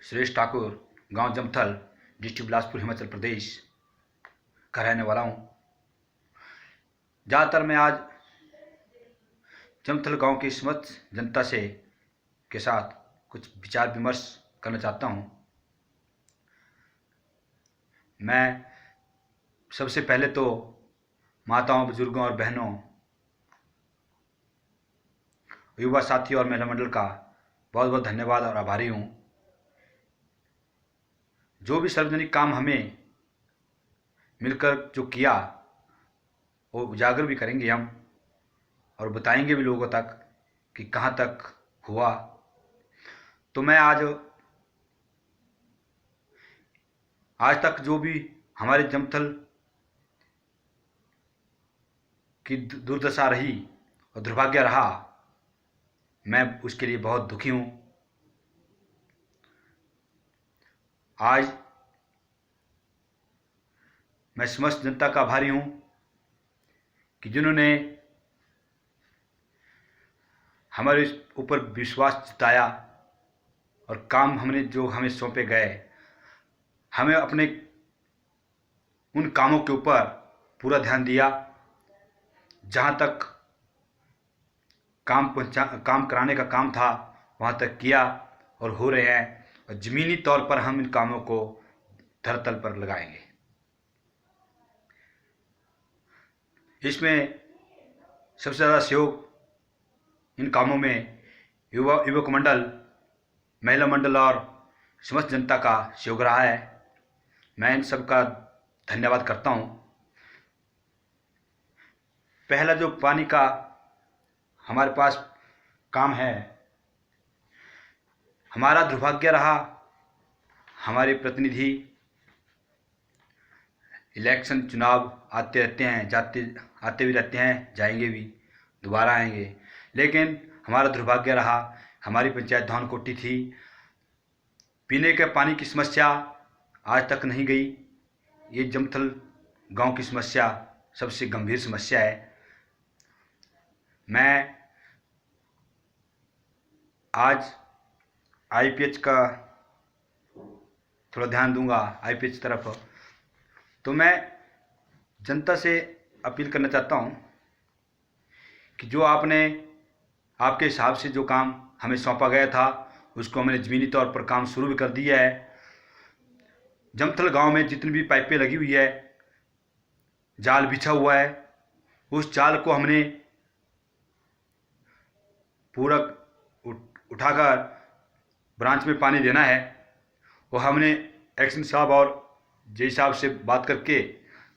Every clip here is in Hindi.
सुरेश ठाकुर, गांव जमथल, डिस्ट्रिक्ट बिलासपुर, हिमाचल प्रदेश का रहने वाला हूँ। ज़्यादातर मैं आज जमथल गांव की समस्त जनता से के साथ कुछ विचार विमर्श करना चाहता हूँ। मैं सबसे पहले तो माताओं, बुजुर्गों और बहनों, युवा साथियों और महिला मंडल का बहुत बहुत धन्यवाद और आभारी हूँ। जो भी सार्वजनिक काम हमें मिलकर जो किया वो उजागर भी करेंगे हम और बताएंगे भी लोगों तक कि कहाँ तक हुआ। तो मैं आज तक जो भी हमारे जमथल की दुर्दशा रही और दुर्भाग्य रहा, मैं उसके लिए बहुत दुखी हूँ। आज मैं समस्त जनता का आभारी हूँ कि जिन्होंने हमारे ऊपर विश्वास जताया और काम हमें सौंपे गए, हमें अपने उन कामों के ऊपर पूरा ध्यान दिया। जहाँ तक काम कराने का काम था वहाँ तक किया और हो रहे हैं, और ज़मीनी तौर पर हम इन कामों को धरातल पर लगाएंगे। इसमें सबसे ज़्यादा सहयोग इन कामों में युवक मंडल, महिला मंडल और समस्त जनता का सहयोग रहा है। मैं इन सब का धन्यवाद करता हूँ। पहला जो पानी का हमारे पास काम है, हमारा दुर्भाग्य रहा, हमारे प्रतिनिधि इलेक्शन चुनाव आते रहते हैं, आते भी रहते हैं, जाएंगे भी, दोबारा आएंगे, लेकिन हमारा दुर्भाग्य रहा, हमारी पंचायत धानकोटी थी, पीने के पानी की समस्या आज तक नहीं गई। ये जमथल गांव की समस्या सबसे गंभीर समस्या है। मैं आज आईपीएच का थोड़ा ध्यान दूंगा, आईपीएच तरफ। तो मैं जनता से अपील करना चाहता हूं कि जो आपके हिसाब से जो काम हमें सौंपा गया था उसको हमने ज़मीनी तौर पर काम शुरू भी कर दिया है। जमथल गांव में जितनी भी पाइपें लगी हुई है, जाल बिछा हुआ है, उस जाल को हमने पूरा उठाकर ब्रांच में पानी देना है। वो हमने एक्शन साहब और जे साहब से बात करके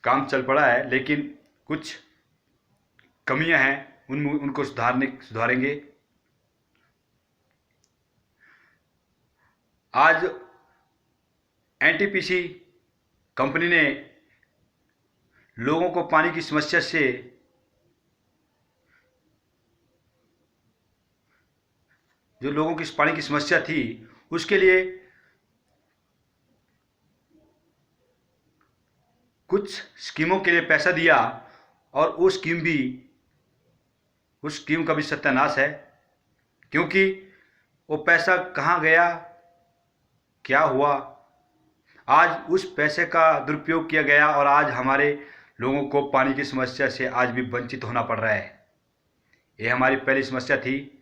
काम चल पड़ा है, लेकिन कुछ कमियां हैं, उनको सुधारेंगे। आज एनटीपीसी कंपनी ने लोगों को पानी की समस्या से जो लोगों की पानी की समस्या थी उसके लिए कुछ स्कीमों के लिए पैसा दिया, और उस स्कीम का भी सत्यानाश है, क्योंकि वो पैसा कहाँ गया, क्या हुआ। आज उस पैसे का दुरुपयोग किया गया और आज हमारे लोगों को पानी की समस्या से आज भी वंचित होना पड़ रहा है। ये हमारी पहली समस्या थी।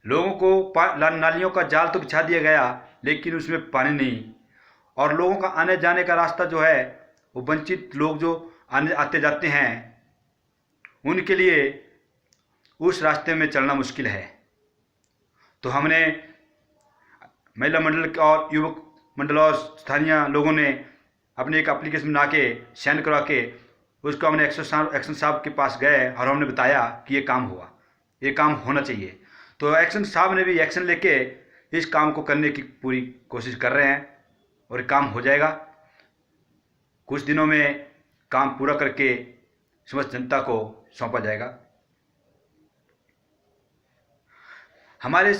लोगों को नालियों का जाल तो बिछा दिया गया, लेकिन उसमें पानी नहीं, और लोगों का आने जाने का रास्ता जो है वो वंचित लोग जो आते जाते हैं उनके लिए उस रास्ते में चलना मुश्किल है। तो हमने महिला मंडल और युवक मंडल और स्थानीय लोगों ने अपने एक एप्लीकेशन बना के साइन करवा के उसको हमने एक्शन साहब के पास गए और हमने बताया कि ये काम हुआ, ये काम होना चाहिए। तो एक्शन साहब ने भी एक्शन लेके इस काम को करने की पूरी कोशिश कर रहे हैं और काम हो जाएगा। कुछ दिनों में काम पूरा करके समस्त जनता को सौंपा जाएगा। हमारे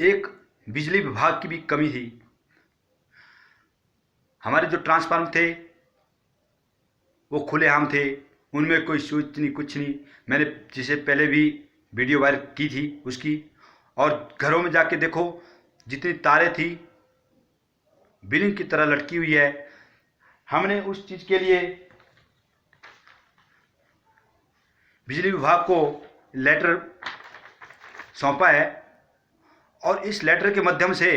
एक बिजली विभाग की भी कमी थी। हमारे जो ट्रांसफार्मर थे वो खुलेआम थे, उनमें कोई स्विच नहीं, कुछ नहीं। मैंने जिसे पहले भी वीडियो वायरल की थी उसकी, और घरों में जाके देखो जितनी तारें थी बिलिंग की तरह लटकी हुई है। हमने उस चीज़ के लिए बिजली विभाग को लेटर सौंपा है और इस लेटर के माध्यम से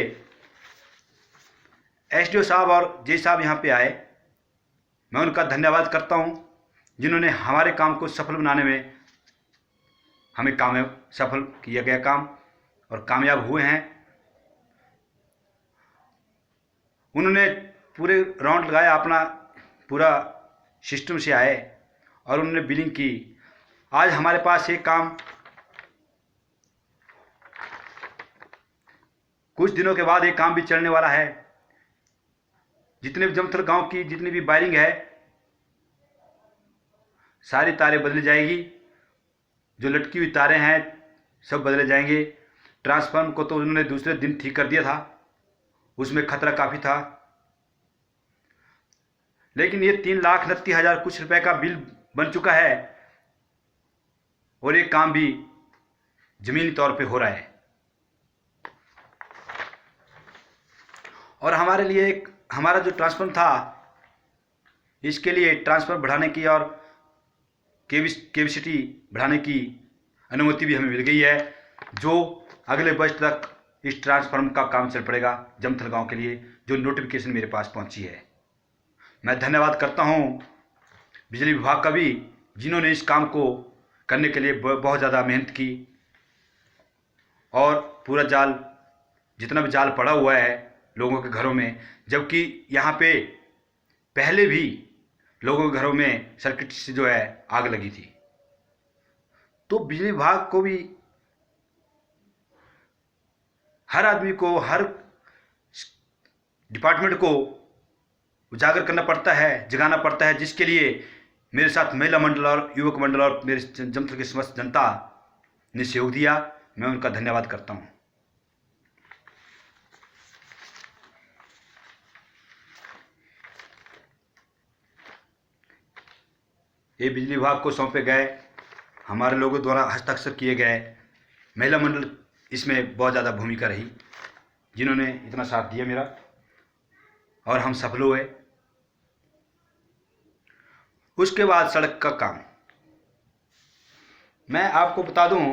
एसडीओ साहब और जे साहब यहाँ पे आए। मैं उनका धन्यवाद करता हूँ जिन्होंने हमारे काम को सफल बनाने में हमें सफल किया गया काम और कामयाब हुए हैं। उन्होंने पूरे राउंड लगाया, अपना पूरा सिस्टम से आए और उन्होंने बिलिंग की। आज हमारे पास एक काम कुछ दिनों के बाद एक काम भी चलने वाला है। जितने भी जमथल गांव की जितनी भी वायरिंग है सारी तारें बदली जाएगी। जो लटकी हुई तारें हैं सब बदले जाएंगे। ट्रांसफार्मर को तो उन्होंने दूसरे दिन ठीक कर दिया था, उसमें खतरा काफ़ी था। लेकिन ये 3,29,000 कुछ रुपए का बिल बन चुका है और ये काम भी ज़मीनी तौर पे हो रहा है। और हमारे लिए एक हमारा जो ट्रांसफार्मर था इसके लिए ट्रांसफार्मर बढ़ाने की और कैपेसिटी बढ़ाने की अनुमति भी हमें मिल गई है, जो अगले वर्ष तक इस ट्रांसफार्मर का काम चल पड़ेगा जमथल गांव के लिए, जो नोटिफिकेशन मेरे पास पहुंची है। मैं धन्यवाद करता हूं बिजली विभाग का भी, जिन्होंने इस काम को करने के लिए बहुत ज़्यादा मेहनत की और पूरा जाल जितना भी जाल पड़ा हुआ है लोगों के घरों में, जबकि यहाँ पे पहले भी लोगों के घरों में सर्किट से जो है आग लगी थी। तो बिजली विभाग को भी हर आदमी को, हर डिपार्टमेंट को उजागर करना पड़ता है, जगाना पड़ता है, जिसके लिए मेरे साथ महिला मंडल और युवक मंडल और मेरे जमथल की समस्त जनता ने सहयोग दिया। मैं उनका धन्यवाद करता हूँ। ये बिजली विभाग को सौंपे गए हमारे लोगों द्वारा हस्ताक्षर किए गए। महिला मंडल इसमें बहुत ज़्यादा भूमिका रही, जिन्होंने इतना साथ दिया मेरा और हम सफल हुए। उसके बाद सड़क का काम, मैं आपको बता दूं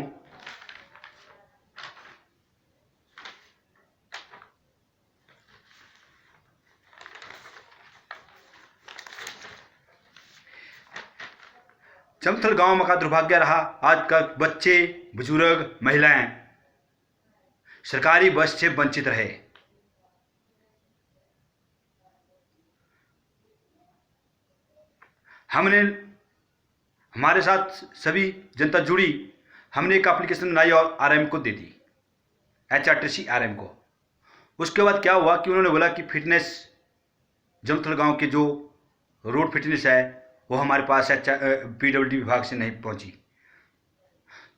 जमथल गांव का दुर्भाग्य रहा आज का बच्चे, बुजुर्ग, महिलाएं सरकारी बस से वंचित रहे। हमारे साथ सभी जनता जुड़ी, हमने एक एप्लीकेशन बनाई और आरएम को दे दी, HRTC आरएम को। उसके बाद क्या हुआ कि उन्होंने बोला कि फिटनेस जमथल गांव के जो रोड फिटनेस है वो हमारे पास PWD विभाग से नहीं पहुंची।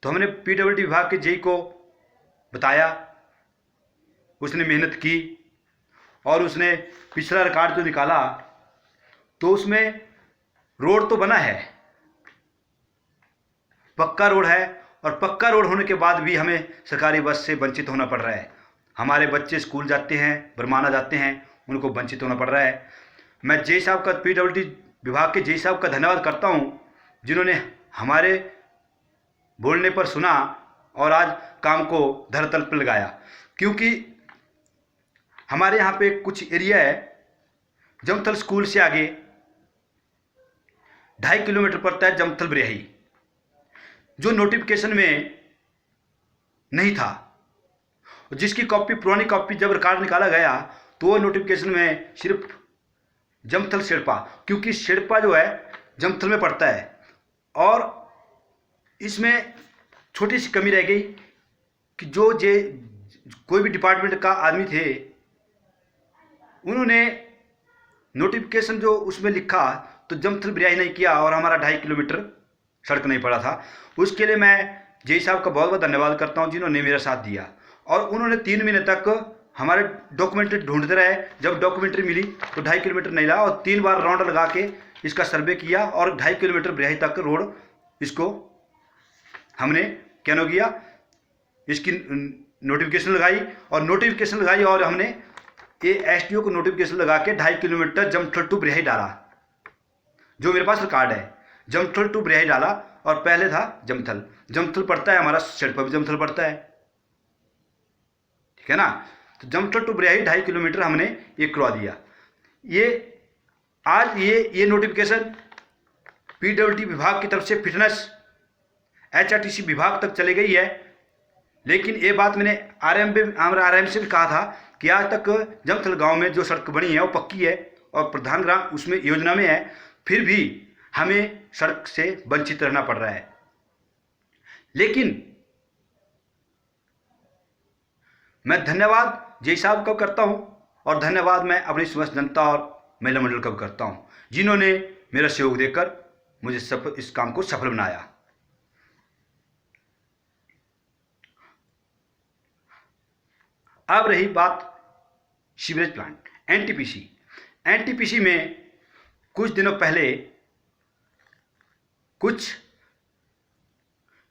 तो हमने PWD विभाग के जेई को बताया, उसने मेहनत की और उसने पिछला रिकॉर्ड जो निकाला तो उसमें रोड तो बना है, पक्का रोड है, और पक्का रोड होने के बाद भी हमें सरकारी बस से वंचित होना पड़ रहा है। हमारे बच्चे स्कूल जाते हैं, बरमाना जाते हैं, उनको वंचित होना पड़ रहा है। मैं जे साहब का, PWD विभाग के जे साहब का धन्यवाद करता हूं, जिन्होंने हमारे बोलने पर सुना और आज काम को धरातल पर लगाया। क्योंकि हमारे यहाँ पे कुछ एरिया है जमथल स्कूल से आगे 2.5 किलोमीटर पड़ता है जमथल ब्रियाही, जो नोटिफिकेशन में नहीं था, जिसकी कॉपी, पुरानी कॉपी जब रिकॉर्ड निकाला गया तो वो नोटिफिकेशन में सिर्फ जमथल शेरपा, क्योंकि शेरपा जो है जमथल में पड़ता है। और इसमें छोटी सी कमी रह गई कि जो कोई भी डिपार्टमेंट का आदमी थे, उन्होंने नोटिफिकेशन जो उसमें लिखा तो जमथल ब्रियाही नहीं किया और हमारा 2.5 किलोमीटर सड़क नहीं पड़ा था। उसके लिए मैं जे साहब का बहुत बहुत धन्यवाद करता हूं, जिन्होंने मेरा साथ दिया। और उन्होंने 3 महीने तक हमारे डॉक्यूमेंट्री ढूंढते रहे। जब डॉक्यूमेंट्री मिली तो 2.5 किलोमीटर नहीं लगा और 3 बार राउंड लगा के इसका सर्वे किया और 2.5 किलोमीटर ब्रियाही तक रोड इसको हमने क्या किया, इसकी नोटिफिकेशन लगाई और हमने ये एसडीओ को नोटिफिकेशन लगा के 2.5 किलोमीटर जमथल टू ब्रियाही डाला, जो मेरे पास रिकॉर्ड है। जमथल टू ब्रियाही डाला और पहले था जमथल पड़ता है हमारा, सड़क पर भी जमथल पड़ता है, ठीक है ना। तो जमथल टू ब्रियाही 2.5 किलोमीटर हमने ये करवा दिया। ये आज ये नोटिफिकेशन पीडब्ल्यूडी विभाग की तरफ से फिटनेस एचआरटीसी विभाग तक चली गई है। लेकिन ये बात मैंने आरएम से भी कहा था कि आज तक जमथल गांव में जो सड़क बनी है वो पक्की है और प्रधान ग्राम उसमें योजना में है, फिर भी हमें सड़क से वंचित रहना पड़ रहा है। लेकिन मैं धन्यवाद जय साहब का करता हूं और धन्यवाद मैं अपनी समस्त जनता और महिला मंडल का करता हूं, जिन्होंने मेरा सहयोग देकर मुझे इस काम को सफल बनाया। अब रही बात सीवरेज प्लांट एनटीपीसी में कुछ दिनों पहले कुछ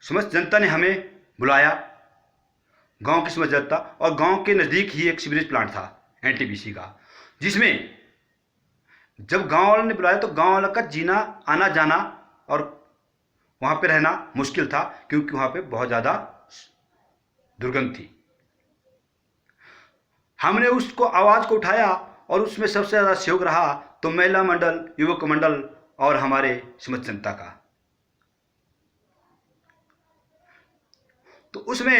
समस्त जनता ने हमें बुलाया, गांव की समस्त जनता, और गांव के नज़दीक ही एक सीवरेज प्लांट था एनटीपीसी का, जिसमें जब गांव वालों ने बुलाया तो गांव वालों का जीना आना जाना और वहाँ पे रहना मुश्किल था, क्योंकि वहाँ पे बहुत ज़्यादा दुर्गंध थी। हमने उसको आवाज़ को उठाया और उसमें सबसे ज़्यादा सहयोग रहा तो महिला मंडल, युवक मंडल और हमारे समस्त जनता का। तो उसमें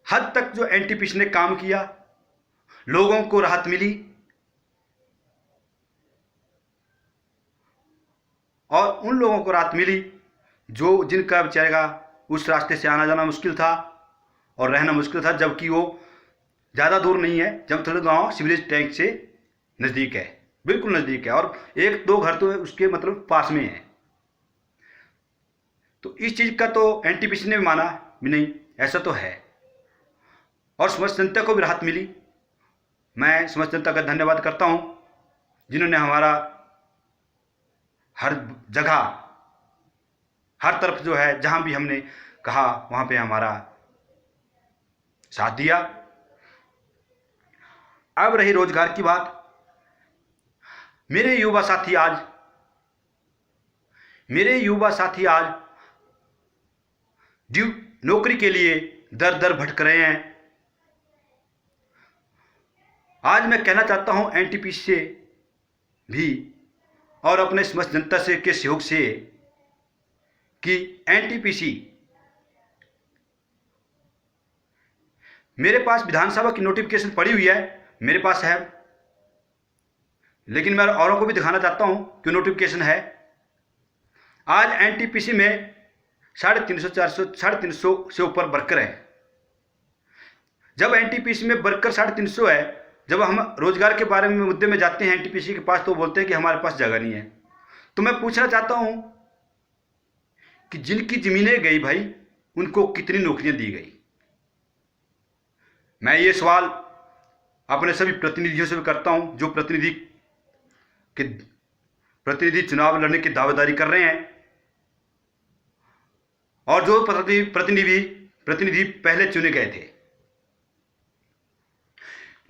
हद तक जो एनटीपीसी ने काम किया, लोगों को राहत मिली और उन लोगों को राहत मिली जो जिनका बेचारे का उस रास्ते से आना जाना मुश्किल था और रहना मुश्किल था, जबकि वो ज़्यादा दूर नहीं है। जमथल गांव सीवरेज टैंक से नज़दीक है, बिल्कुल नज़दीक है, और 1-2 घर तो उसके मतलब पास में है। तो इस चीज़ का तो एनटीपीसी ने भी माना भी नहीं, ऐसा तो है, और समस्त जनता को भी राहत मिली। मैं समस्त जनता का धन्यवाद करता हूं, जिन्होंने हमारा हर जगह हर तरफ जो है जहां भी हमने कहा वहां पे हमारा साथ दिया। अब रही रोजगार की बात। मेरे युवा साथी आज नौकरी के लिए दर दर भटक रहे हैं। आज मैं कहना चाहता हूं एनटीपीसी से भी और अपने समस्त जनता से के सहयोग से कि एनटीपीसी, मेरे पास विधानसभा की नोटिफिकेशन पड़ी हुई है, मेरे पास है, लेकिन मैं औरों को भी दिखाना चाहता हूं कि नोटिफिकेशन है। आज एनटीपीसी में 350 से ऊपर वर्कर है। जब एनटीपीसी में वर्कर 350 है, जब हम रोजगार के बारे में मुद्दे में जाते हैं एनटीपीसी के पास तो बोलते हैं कि हमारे पास जगह नहीं है। तो मैं पूछना चाहता हूं कि जिनकी जमीनें गई भाई, उनको कितनी नौकरियां दी गई। मैं ये सवाल अपने सभी प्रतिनिधियों से भी करता हूं, जो प्रतिनिधि चुनाव लड़ने की दावेदारी कर रहे हैं और जो प्रतिनिधि पहले चुने गए थे।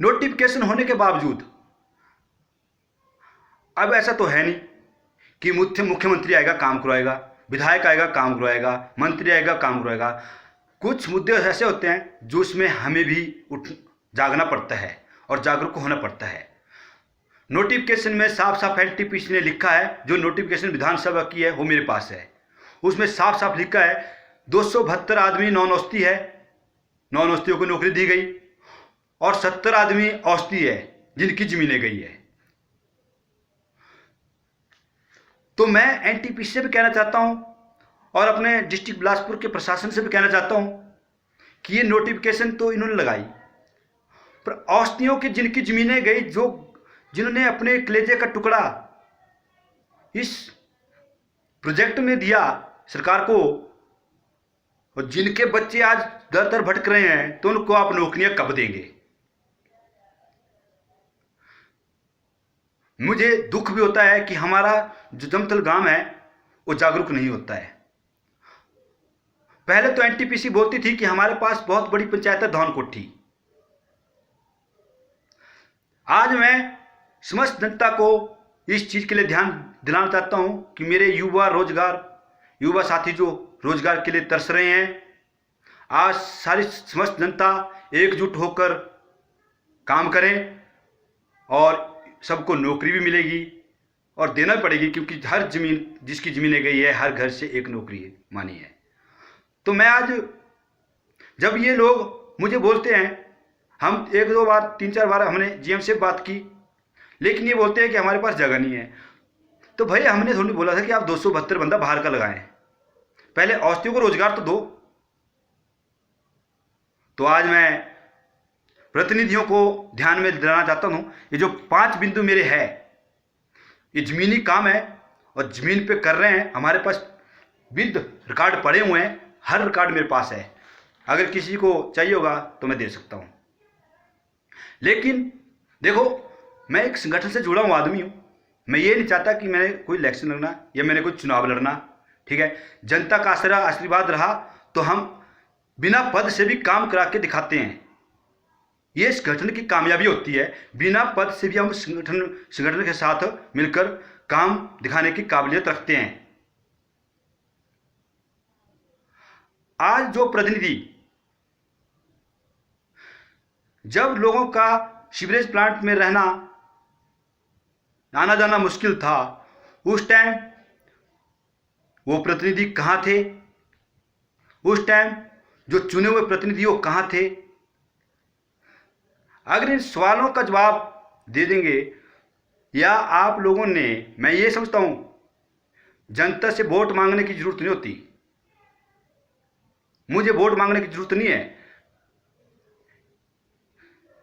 नोटिफिकेशन होने के बावजूद अब ऐसा तो है नहीं कि मुख्यमंत्री आएगा काम करवाएगा, विधायक आएगा काम करवाएगा, मंत्री आएगा काम करवाएगा। कुछ मुद्दे ऐसे होते हैं जो उसमें हमें भी जागना पड़ता है और जागरूक होना पड़ता है। नोटिफिकेशन में साफ साफ एनटीपीसी ने लिखा है, जो नोटिफिकेशन विधानसभा की है वो मेरे पास है, उसमें साफ साफ लिखा है 272 आदमी नॉन औषधि है, नॉन औषधियों को नौकरी दी गई, और 70 आदमी औषधि है जिनकी जमीनें गई है। तो मैं एनटीपीसी से भी कहना चाहता हूं और अपने डिस्ट्रिक्ट बिलासपुर के प्रशासन से भी कहना चाहता हूं कि ये नोटिफिकेशन तो इन्होंने लगाई, पर औषधियों की जिनकी जमीनें गई, जिन्होंने अपने कलेजे का टुकड़ा इस प्रोजेक्ट में दिया सरकार को, और जिनके बच्चे आज दर दर भटक रहे हैं, तो उनको आप नौकरियां कब देंगे। मुझे दुख भी होता है कि हमारा जो जमथल गांव है वो जागरूक नहीं होता है। पहले तो एनटीपीसी बोलती थी कि हमारे पास बहुत बड़ी पंचायत है धौनकोठी। आज मैं समस्त जनता को इस चीज़ के लिए ध्यान दिलाना चाहता हूं कि मेरे युवा साथी जो रोजगार के लिए तरस रहे हैं, आज सारी समस्त जनता एकजुट होकर काम करें और सबको नौकरी भी मिलेगी और देना पड़ेगी, क्योंकि हर जमीन जिसकी ज़मीनें गई है हर घर से एक नौकरी मानी है। तो मैं आज जब ये लोग मुझे बोलते हैं, हम 1-2 बार 3-4 बार हमने जीएम से बात की, लेकिन ये बोलते हैं कि हमारे पास जगह नहीं है। तो भाई हमने थोड़ी बोला था कि आप 272 बंदा बाहर का लगाएं, पहले औरतियों को रोजगार तो दो। तो आज मैं प्रतिनिधियों को ध्यान में दिलाना चाहता हूं, ये जो 5 बिंदु मेरे हैं, ये जमीनी काम है और जमीन पे कर रहे हैं। हमारे पास विद रिकॉर्ड पड़े हुए हैं, हर रिकॉर्ड मेरे पास है। अगर किसी को चाहिए होगा तो मैं दे सकता हूं। लेकिन देखो, मैं एक संगठन से जुड़ा हुआ आदमी हूं। मैं ये नहीं चाहता कि मैंने कोई इलेक्शन लड़ना या मैंने कोई चुनाव लड़ना, ठीक है। जनता का आशीर्वाद रहा तो हम बिना पद से भी काम करा के दिखाते हैं। ये संगठन की कामयाबी होती है, बिना पद से भी हम संगठन के साथ मिलकर काम दिखाने की काबिलियत रखते हैं। आज जो प्रतिनिधि, जब लोगों का सीवरेज प्लांट में रहना आना जाना मुश्किल था, उस टाइम वो प्रतिनिधि कहां थे? उस टाइम जो चुने हुए प्रतिनिधि वो कहां थे? अगर इन सवालों का जवाब दे देंगे, या आप लोगों ने, मैं ये समझता हूं जनता से वोट मांगने की जरूरत नहीं होती। मुझे वोट मांगने की जरूरत नहीं है।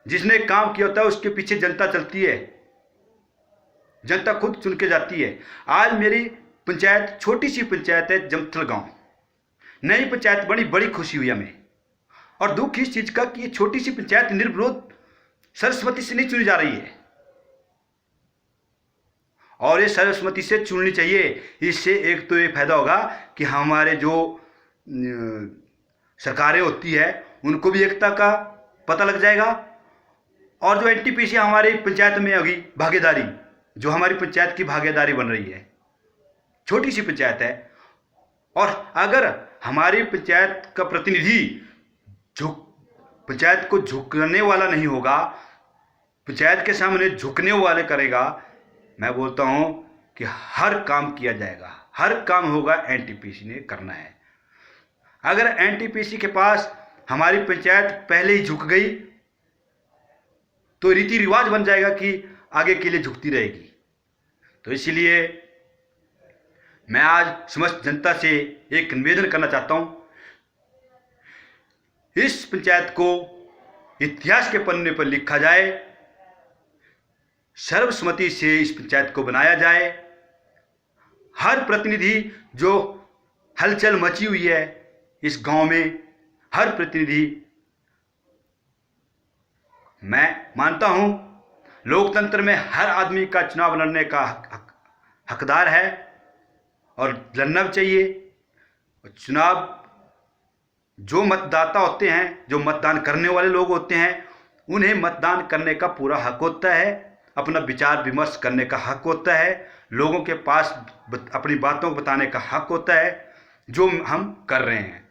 जिसने काम किया होता है उसके पीछे जनता चलती है, जनता खुद चुन के जाती है। आज मेरी पंचायत छोटी सी पंचायत है, जमथल गांव, नई पंचायत बनी, बड़ी खुशी हुई हमें। और दुख इस चीज का कि ये छोटी सी पंचायत निर्विरोध सर्वसम्मति से नहीं चुनी जा रही है, और ये सर्वसम्मति से चुननी चाहिए। इससे एक तो ये फायदा होगा कि हमारे जो सरकारें होती है उनको भी एकता का पता लग जाएगा, और जो एनटीपीसी हमारी पंचायत में होगी भागीदारी, जो हमारी पंचायत की भागीदारी बन रही है, छोटी सी पंचायत है। और अगर हमारी पंचायत का प्रतिनिधि पंचायत को झुकने वाला नहीं होगा, पंचायत के सामने झुकने वाले करेगा, मैं बोलता हूं कि हर काम किया जाएगा, हर काम होगा एनटीपीसी ने करना है। अगर एनटीपीसी के पास हमारी पंचायत पहले ही झुक गई तो रीति रिवाज बन जाएगा कि आगे के लिए झुकती रहेगी। तो इसलिए मैं आज समस्त जनता से एक निवेदन करना चाहता हूं, इस पंचायत को इतिहास के पन्ने पर लिखा जाए, सर्वसम्मति से इस पंचायत को बनाया जाए। हर प्रतिनिधि, जो हलचल मची हुई है इस गांव में, हर प्रतिनिधि, मैं मानता हूं लोकतंत्र में हर आदमी का चुनाव लड़ने का हकदार है और लड़ना भी चाहिए। चुनाव, जो मतदाता होते हैं, जो मतदान करने वाले लोग होते हैं, उन्हें मतदान करने का पूरा हक होता है, अपना विचार विमर्श करने का हक होता है, लोगों के पास अपनी बातों को बताने का हक होता है, जो हम कर रहे हैं।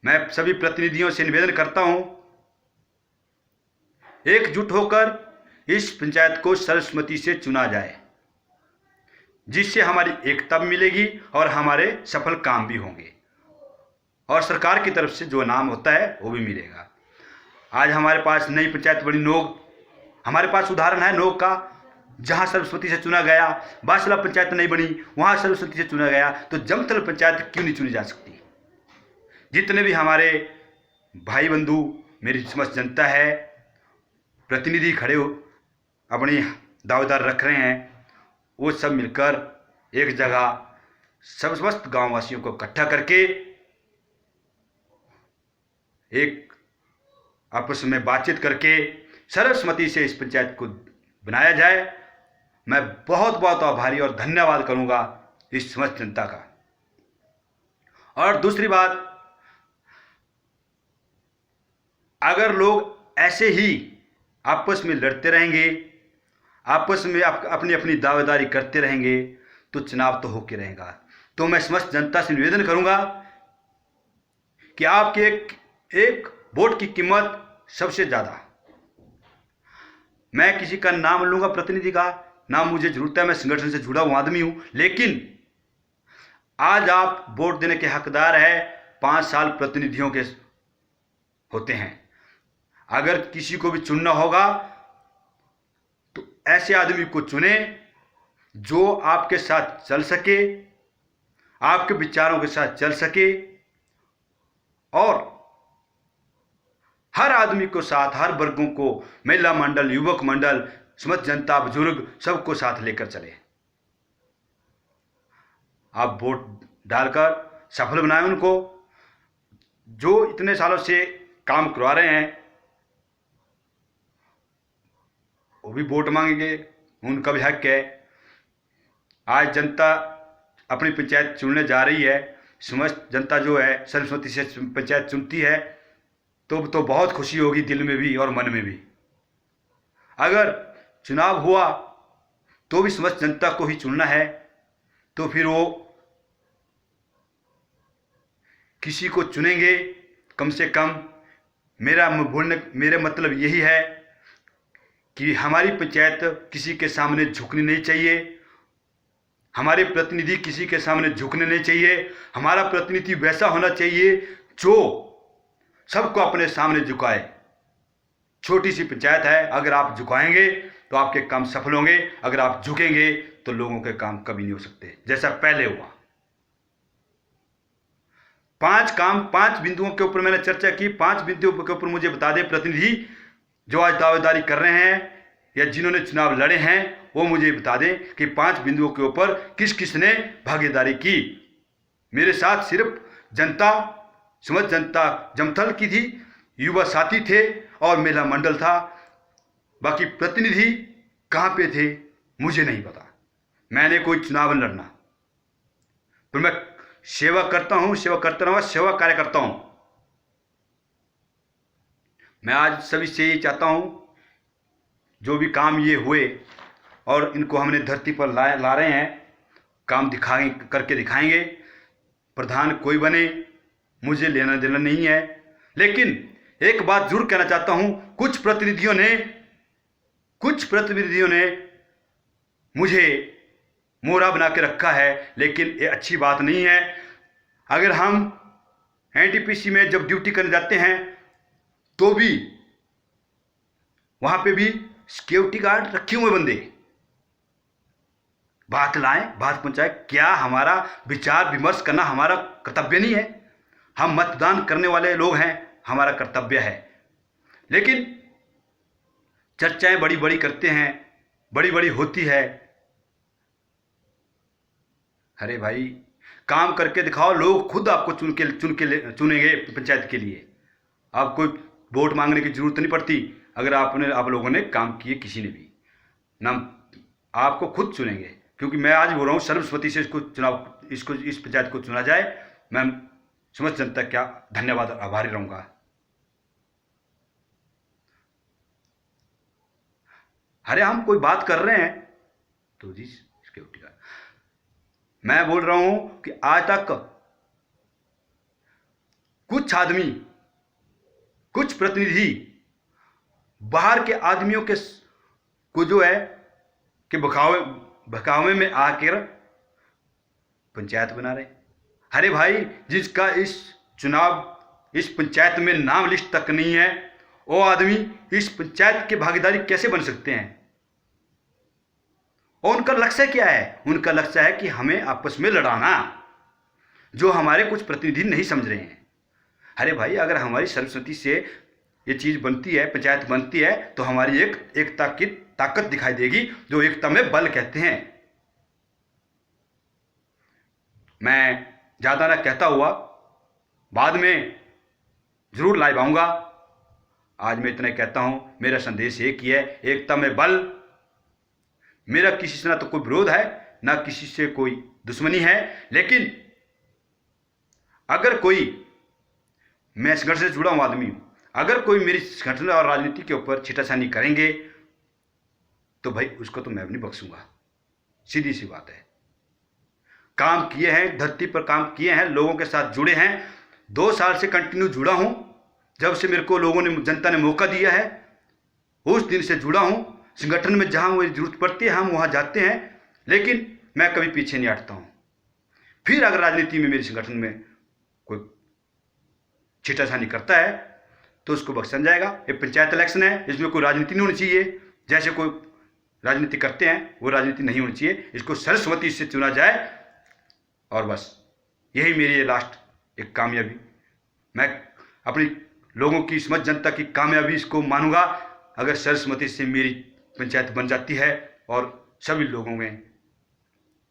मैं सभी प्रतिनिधियों से निवेदन करता हूं, एकजुट होकर इस पंचायत को सर्वसम्मति से चुना जाए, जिससे हमारी एकता भी मिलेगी और हमारे सफल काम भी होंगे, और सरकार की तरफ से जो इनाम होता है वो भी मिलेगा। आज हमारे पास नई पंचायत बनी नोग, हमारे पास उदाहरण है नोग का, जहां सर्वसम्मति से चुना गया। बासला पंचायत नहीं बनी, वहां सर्वसम्मति से चुना गया, तो जमथल पंचायत क्यों नहीं चुनी जा सकती? जितने भी हमारे भाई बंधु, मेरी समस्त जनता है, प्रतिनिधि खड़े हो अपनी दावेदार रख रहे हैं, वो सब मिलकर एक जगह समस्त गांव वासियों को इकट्ठा करके एक आपस में बातचीत करके सर्वसम्मति से इस पंचायत को बनाया जाए। मैं बहुत बहुत आभारी और धन्यवाद करूंगा इस समस्त जनता का। और दूसरी बात, अगर लोग ऐसे ही आपस में लड़ते रहेंगे, आपस में अपनी अपनी दावेदारी करते रहेंगे, तो चुनाव तो होके रहेगा। तो मैं समस्त जनता से निवेदन करूंगा कि आपके एक वोट की कीमत सबसे ज़्यादा। मैं किसी का नाम लूंगा, प्रतिनिधि का नाम मुझे जरूरत है, मैं संगठन से जुड़ा हुआ आदमी हूं, लेकिन आज आप वोट देने के हकदार है। 5 साल प्रतिनिधियों के होते हैं। अगर किसी को भी चुनना होगा तो ऐसे आदमी को चुने जो आपके साथ चल सके, आपके विचारों के साथ चल सके, और हर आदमी को साथ, हर वर्गों को, महिला मंडल, युवक मंडल, समस्त जनता, बुजुर्ग, सबको साथ लेकर चले। आप वोट डालकर सफल बनाएं उनको जो इतने सालों से काम करवा रहे हैं। वो भी वोट मांगेंगे, उनका भी हक है। आज जनता अपनी पंचायत चुनने जा रही है। समस्त जनता जो है सर्वसम्मति से पंचायत चुनती है, तो बहुत खुशी होगी दिल में भी और मन में भी। अगर चुनाव हुआ तो भी समस्त जनता को ही चुनना है, तो फिर वो किसी को चुनेंगे कम से कम। मेरा मतलब यही है कि हमारी पंचायत किसी के सामने झुकनी नहीं चाहिए, हमारे प्रतिनिधि किसी के सामने झुकने नहीं चाहिए। हमारा प्रतिनिधि वैसा होना चाहिए जो सबको अपने सामने झुकाए। छोटी सी पंचायत है, अगर आप झुकाएंगे तो आपके काम सफल होंगे, अगर आप झुकेंगे तो लोगों के काम कभी नहीं हो सकते, जैसा पहले हुआ। 5 बिंदुओं के ऊपर मैंने चर्चा की। 5 बिंदुओं के ऊपर मुझे बता दे प्रतिनिधि जो आज दावेदारी कर रहे हैं या जिन्होंने चुनाव लड़े हैं, वो मुझे बता दें कि 5 बिंदुओं के ऊपर किस किस ने भागीदारी की। मेरे साथ सिर्फ जनता, समस्त जनता जमथल की थी, युवा साथी थे और महिला मंडल था। बाकी प्रतिनिधि कहाँ पे थे मुझे नहीं पता। मैंने कोई चुनाव लड़ना, पर मैं सेवा करता हूँ, सेवा करता रहूँगा, सेवा कार्य करता हूँ। मैं आज सभी से ये चाहता हूँ, जो भी काम ये हुए और इनको हमने धरती पर ला रहे हैं, काम करके दिखाएंगे। प्रधान कोई बने, मुझे लेना देना नहीं है, लेकिन एक बात जरूर कहना चाहता हूँ, कुछ प्रतिनिधियों ने मुझे मोहरा बना के रखा है, लेकिन ये अच्छी बात नहीं है। अगर हम एनटीपीसी में जब ड्यूटी करने जाते हैं तो भी वहां पे भी सिक्योरिटी गार्ड रखे हुए बंदे बात लाएं, बात पहुंचाए। क्या हमारा विचार विमर्श करना हमारा कर्तव्य नहीं है? हम मतदान करने वाले लोग हैं, हमारा कर्तव्य है। लेकिन चर्चाएं बड़ी बड़ी करते हैं, बड़ी बड़ी होती है। अरे भाई, काम करके दिखाओ, लोग खुद आपको चुनेंगे पंचायत के लिए। आपको वोट मांगने की जरूरत नहीं पड़ती। अगर आप लोगों ने काम किए, किसी ने भी ना, आपको खुद चुनेंगे। क्योंकि मैं आज बोल रहा हूँ, सर्वसम्मति से इस पंचायत को चुना जाए। मैं समस्त जनता का धन्यवाद और आभारी रहूंगा। अरे हम कोई बात कर रहे हैं तो जी सिक्योरिटी गार्ड। मैं बोल रहा हूं कि आज तक कुछ आदमी, कुछ प्रतिनिधि बाहर के आदमियों को जो है कि बहकावे में आकर पंचायत बना रहे। अरे भाई, जिसका इस पंचायत में नाम लिस्ट तक नहीं है, वो आदमी इस पंचायत के भागीदारी कैसे बन सकते हैं? और उनका लक्ष्य क्या है? उनका लक्ष्य है कि हमें आपस में लड़ाना, जो हमारे कुछ प्रतिनिधि नहीं समझ रहे हैं। अरे भाई, अगर हमारी सर्वसम्मति से ये चीज बनती है, पंचायत बनती है, तो हमारी एकता की ताकत दिखाई देगी, जो एकता में बल कहते हैं। मैं ज्यादा ना कहता हुआ बाद में जरूर लाइव आऊंगा। आज मैं इतना कहता हूं, मेरा संदेश एक ही है, एकता में बल। मेरा किसी से ना तो कोई विरोध है, ना किसी से कोई दुश्मनी है, लेकिन अगर कोई, मैं संगठन से जुड़ा हुआ आदमी हूँ, अगर कोई मेरी संगठन और राजनीति के ऊपर छिटाछानी करेंगे तो भाई उसको तो मैं भी नहीं बख्शूंगा। सीधी सी बात है। काम किए हैं, धरती पर काम किए हैं, लोगों के साथ जुड़े हैं, 2 साल से कंटिन्यू जुड़ा हूं। जब से मेरे को लोगों ने, जनता ने मौका दिया है, उस दिन से जुड़ा हूं। संगठन में जहां मुझे जरूरत पड़ती है हम वहां जाते हैं, लेकिन मैं कभी पीछे नहीं हटता हूं। फिर अगर राजनीति में, मेरे संगठन में कोई छिटाछानी करता है तो उसको बख्शा जाएगा। ये पंचायत इलेक्शन है, इसमें कोई राजनीति नहीं होनी चाहिए। जैसे कोई राजनीति करते हैं वो राजनीति नहीं होनी चाहिए। इसको सर्वसम्मति से चुना जाए और बस यही मेरी लास्ट एक कामयाबी। मैं अपनी लोगों की, समझ जनता की कामयाबी इसको मानूंगा अगर सर्वसम्मति से मेरी पंचायत बन जाती है और सभी लोगों में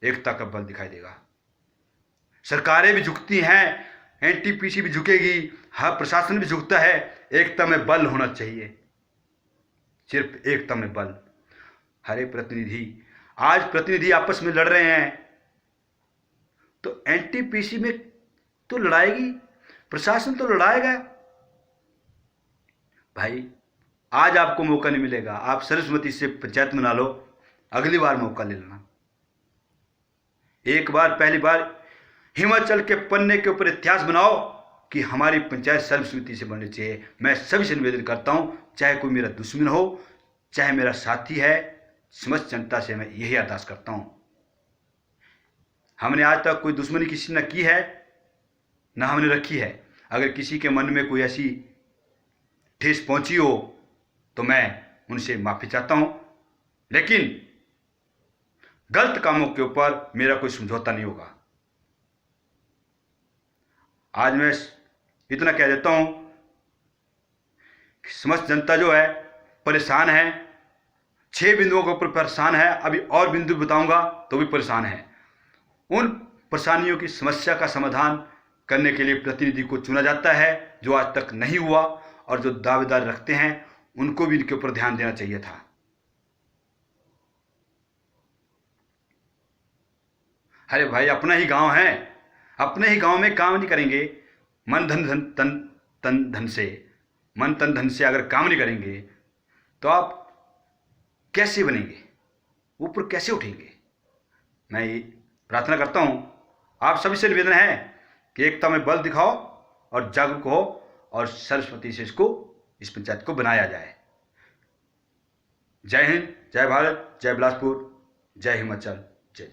एकता का बल दिखाई देगा। सरकारें भी झुकती हैं, एनटीपीसी भी झुकेगी, हर प्रशासन भी झुकता है। एकता में बल होना चाहिए, सिर्फ एकता में बल। हरे प्रतिनिधि, आज प्रतिनिधि आपस में लड़ रहे हैं तो एनटीपीसी में तो लड़ाएगी, प्रशासन तो लड़ाएगा। भाई आज आपको मौका नहीं मिलेगा, आप सर्वसम्मति से पंचायत बना लो, अगली बार मौका ले लेना। एक बार, पहली बार हिमाचल के पन्ने के ऊपर इतिहास बनाओ कि हमारी पंचायत सर्वसम्मति से बननी चाहिए। मैं सभी से निवेदन करता हूं, चाहे कोई मेरा दुश्मन हो, चाहे मेरा साथी है, समस्त जनता से मैं यही अरदास करता हूं। हमने आज तक कोई दुश्मनी किसी ने की है ना हमने रखी है। अगर किसी के मन में कोई ऐसी ठेस पहुंची हो तो मैं उनसे माफी चाहता हूं, लेकिन गलत कामों के ऊपर मेरा कोई समझौता नहीं होगा। आज मैं इतना कह देता हूं कि समस्त जनता जो है परेशान है, 6 बिंदुओं के ऊपर परेशान है, अभी और बिंदु बताऊंगा तो भी परेशान है। उन परेशानियों की समस्या का समाधान करने के लिए प्रतिनिधि को चुना जाता है, जो आज तक नहीं हुआ, और जो दावेदार रखते हैं उनको भी इनके ऊपर ध्यान देना चाहिए था। अरे भाई अपना ही गांव है, अपने ही गांव में काम नहीं करेंगे, मन धन धन तन तन धन से, मन तन धन से अगर काम नहीं करेंगे तो आप कैसे बनेंगे, ऊपर कैसे उठेंगे। मैं ये प्रार्थना करता हूं, आप सभी से निवेदन है कि एकता में बल दिखाओ और जागरूक हो और सर्वसम्मति से इस पंचायत को बनाया जाए। जय हिंद, जय भारत, जय बिलासपुर, जय हिमाचल, जय।